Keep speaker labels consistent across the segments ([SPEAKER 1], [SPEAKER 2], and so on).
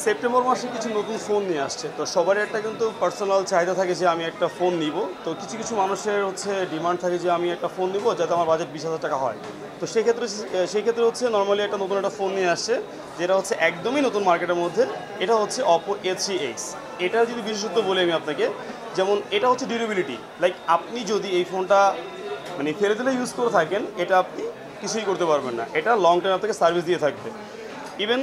[SPEAKER 1] September মাসে কিছু নতুন ফোন নিয়ে আসছে, তো সবারই একটা কিন্তু পার্সোনাল চাহিদা থাকে যে আমি একটা ফোন নিব। তো কিছু কিছু মানুষের হচ্ছে ডিমান্ড থাকে যে আমি একটা ফোন নিব যাতে আমার বাজেট 20,000 টাকা হয়। তো সেই ক্ষেত্রে হচ্ছে নর্মালি একটা নতুন একটা ফোন নিয়ে আসছে, যেটা হচ্ছে একদমই নতুন মার্কেটের মধ্যে। এটা হচ্ছে অপো A3X। এটা যদি বিশেষত্ব বলি আমি আপনাকে, যেমন এটা হচ্ছে ডিউরেবিলিটি, লাইক আপনি যদি এই ফোনটা মানে ফেলে দিলে ইউজ করে থাকেন, এটা আপনি কিছুই করতে পারবেন না, এটা লং টাইম আপনাকে সার্ভিস দিয়ে থাকবে। ইভেন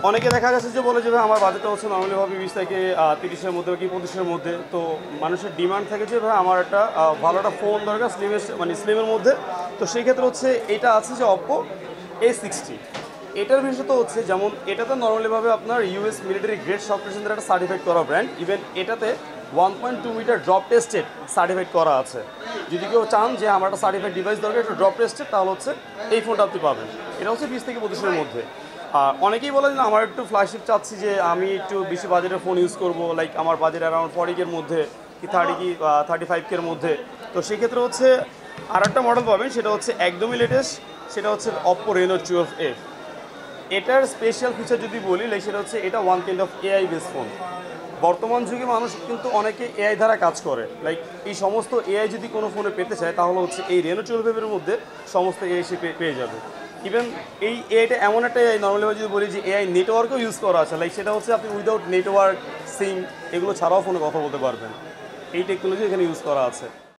[SPEAKER 1] অনেকে দেখা গেছে যে বলে যে ভাই আমার বাজেটটা হচ্ছে নর্মালিভাবে 20 থেকে 30-এর মধ্যে কি 25-এর মধ্যে। তো মানুষের ডিমান্ড থাকে যে ভাই আমার একটা ভালো একটা ফোন দরকার স্লিমের মধ্যে। তো সেই ক্ষেত্রে হচ্ছে এটা আছে যে অপো A60। এটার বিশেষত হচ্ছে যেমন এটাতে নর্মালিভাবে আপনার ইউএস মিলিটারি গ্রেড সফটওয়্যার দ্বারা একটা সার্টিফাইড করা ব্র্যান্ড। ইভেন এটাতে 1.2 মিটার ড্রপ টেস্টেড সার্টিফাইড করা আছে। যদি কেউ চান যে আমার একটা সার্টিফাইড ডিভাইস দরকার একটা ড্রপ টেস্টেড, তাহলে হচ্ছে এই ফোনটা আপনি পাবেন। এটা হচ্ছে 20 থেকে 25-এর মধ্যে। আর অনেকেই বলে যে আমার একটু ফ্ল্যাগশিপ চাচ্ছি, যে আমি একটু বেশি বাজেটের ফোন ইউজ করব, লাইক আমার বাজেট অ্যারাউন্ড 40-এর মধ্যে কি 35-এর মধ্যে। তো সেক্ষেত্রে হচ্ছে আর একটা মডেল পাবেন, সেটা হচ্ছে একদমই লেটেস্ট, সেটা হচ্ছে অপো রেনো 12F। এটার স্পেশাল ফিচার যদি বলি, লাইক সেটা হচ্ছে এটা one kind of AI base phone. বর্তমান যুগে মানুষ কিন্তু অনেকে এআই দ্বারা কাজ করে, লাইক এই সমস্ত এআই যদি কোনো ফোনে পেতে চায়, তাহলে হচ্ছে এই রেনো 12 মধ্যে সমস্ত এআই সে পেয়ে যাবে। ইভেন এই এআইটা এমন একটা এআই, নর্মালি যদি বলি যে এআই নেটওয়ার্কও ইউজ করা আছে, লাইক সেটা হচ্ছে আপনি উইদাউট নেটওয়ার্ক সিম এগুলো ছাড়াও ফোনে কথা বলতে পারবেন। এই টেকনোলজি এখানে ইউজ করা আছে।